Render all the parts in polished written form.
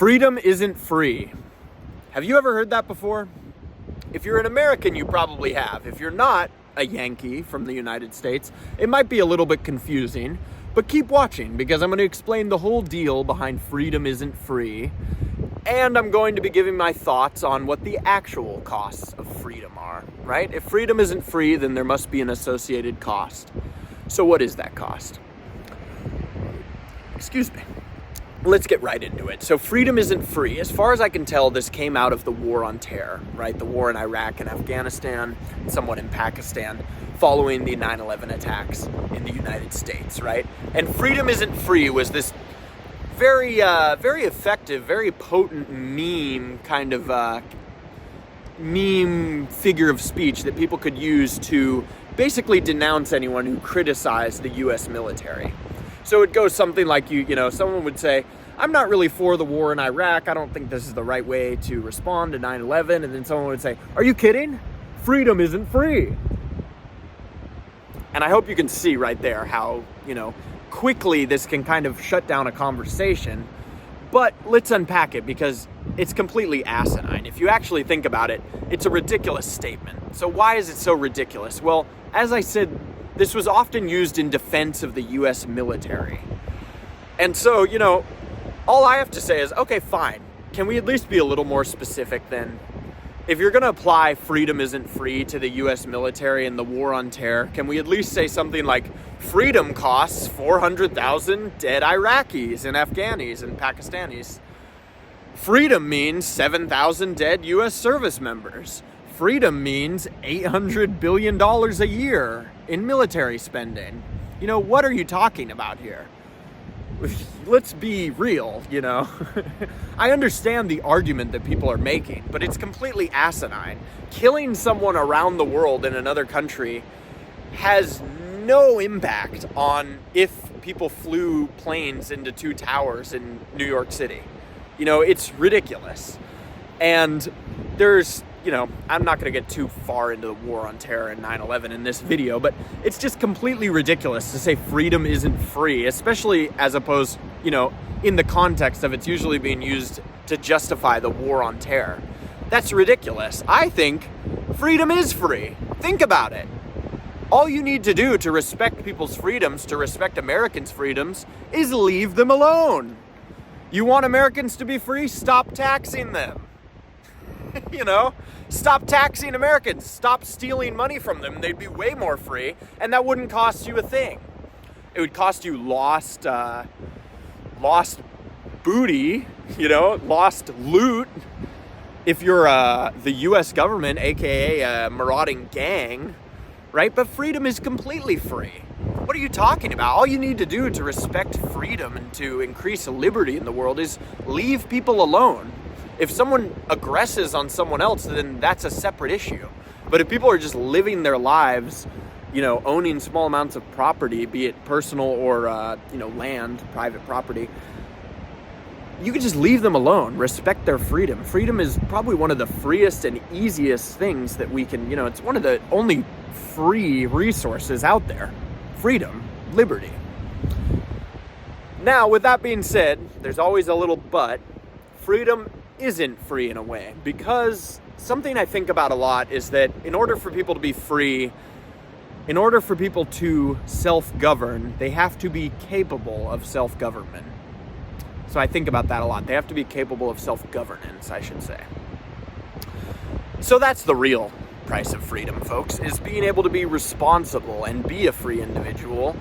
Freedom isn't free. Have you ever heard that before? If you're an American, you probably have. If you're not a Yankee from the United States, it might be a little bit confusing, but keep watching because I'm going to explain the whole deal behind freedom isn't free, and I'm going to be giving my thoughts on what the actual costs of freedom are, right? If freedom isn't free, then there must be an associated cost. So what is that cost? Excuse me. Let's get right into it. So freedom isn't free. As far as I can tell, this came out of the war on terror, right? The war in Iraq and Afghanistan, somewhat in Pakistan, following the 9/11 attacks in the United States, right? And freedom isn't free was this very effective, very potent meme kind of meme figure of speech that people could use to basically denounce anyone who criticized the U.S. military. So it goes something like, someone would say, I'm not really for the war in Iraq. I don't think this is the right way to respond to 9/11. And then someone would say, are you kidding? Freedom isn't free. And I hope you can see right there how, quickly this can kind of shut down a conversation. But let's unpack it because it's completely asinine. If you actually think about it, it's a ridiculous statement. So why is it so ridiculous? Well, as I said, this was often used in defense of the U.S. military. And so, all I have to say is, okay, fine. Can we at least be a little more specific then? If you're going to apply freedom isn't free to the U.S. military and the war on terror, can we at least say something like freedom costs 400,000 dead Iraqis and Afghanis and Pakistanis? Freedom means 7,000 dead U.S. service members. Freedom means $800 billion a year in military spending. What are you talking about here? Let's be real, I understand the argument that people are making, but it's completely asinine. Killing someone around the world in another country has no impact on if people flew planes into two towers in New York City. It's ridiculous. And there's I'm not going to get too far into the war on terror and 9/11 in this video, but it's just completely ridiculous to say freedom isn't free, especially as opposed, in the context of it's usually being used to justify the war on terror. That's ridiculous. I think freedom is free. Think about it. All you need to do to respect people's freedoms, to respect Americans' freedoms, is leave them alone. You want Americans to be free? Stop taxing them. Stop taxing Americans, stop stealing money from them. They'd be way more free, and that wouldn't cost you a thing. It would cost you lost booty, lost loot. If you're the U.S. government, aka a marauding gang, right? But freedom is completely free. What are you talking about? All you need to do to respect freedom and to increase liberty in the world is leave people alone. If someone aggresses on someone else, then that's a separate issue. But if people are just living their lives, owning small amounts of property, be it personal or, land, private property, you can just leave them alone. Respect their freedom. Freedom is probably one of the freest and easiest things that we can, it's one of the only free resources out there. Freedom, liberty. Now, with that being said, there's always a little but. Freedom isn't free in a way, because something I think about a lot is that in order for people to be free, in order for people to self-govern, they have to be capable of self-government. So I think about that a lot. They have to be capable of self-governance, I should say. So that's the real price of freedom, folks, is being able to be responsible and be a free individual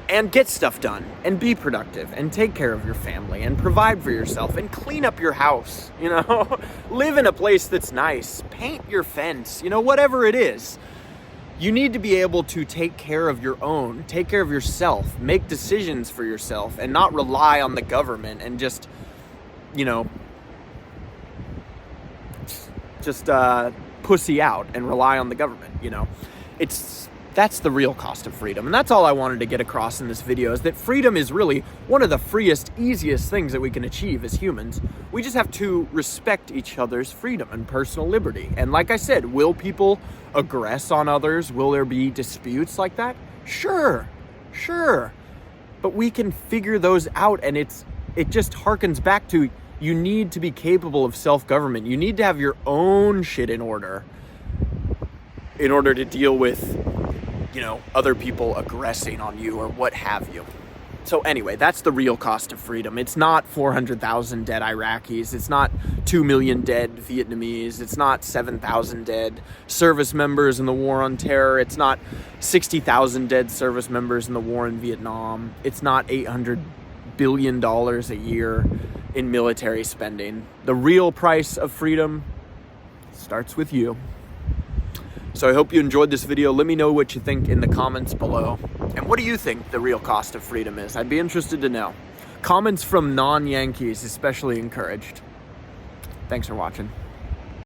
and get stuff done, and be productive, and take care of your family, and provide for yourself, and clean up your house, live in a place that's nice, paint your fence, whatever it is. You need to be able to take care of your own, take care of yourself, make decisions for yourself, and not rely on the government and just pussy out and rely on the government, That's the real cost of freedom. And that's all I wanted to get across in this video, is that freedom is really one of the freest, easiest things that we can achieve as humans. We just have to respect each other's freedom and personal liberty. And like I said, will people aggress on others? Will there be disputes like that? Sure. But we can figure those out, and it's it just harkens back to, you need to be capable of self-government. You need to have your own shit in order to deal with, other people aggressing on you or what have you. So anyway, that's the real cost of freedom. It's not 400,000 dead Iraqis. It's not 2 million dead Vietnamese. It's not 7,000 dead service members in the war on terror. It's not 60,000 dead service members in the war in Vietnam. It's not $800 billion a year in military spending. The real price of freedom starts with you. So I hope you enjoyed this video. Let me know what you think in the comments below. And what do you think the real cost of freedom is? I'd be interested to know. Comments from non-Yankees especially encouraged. Thanks for watching.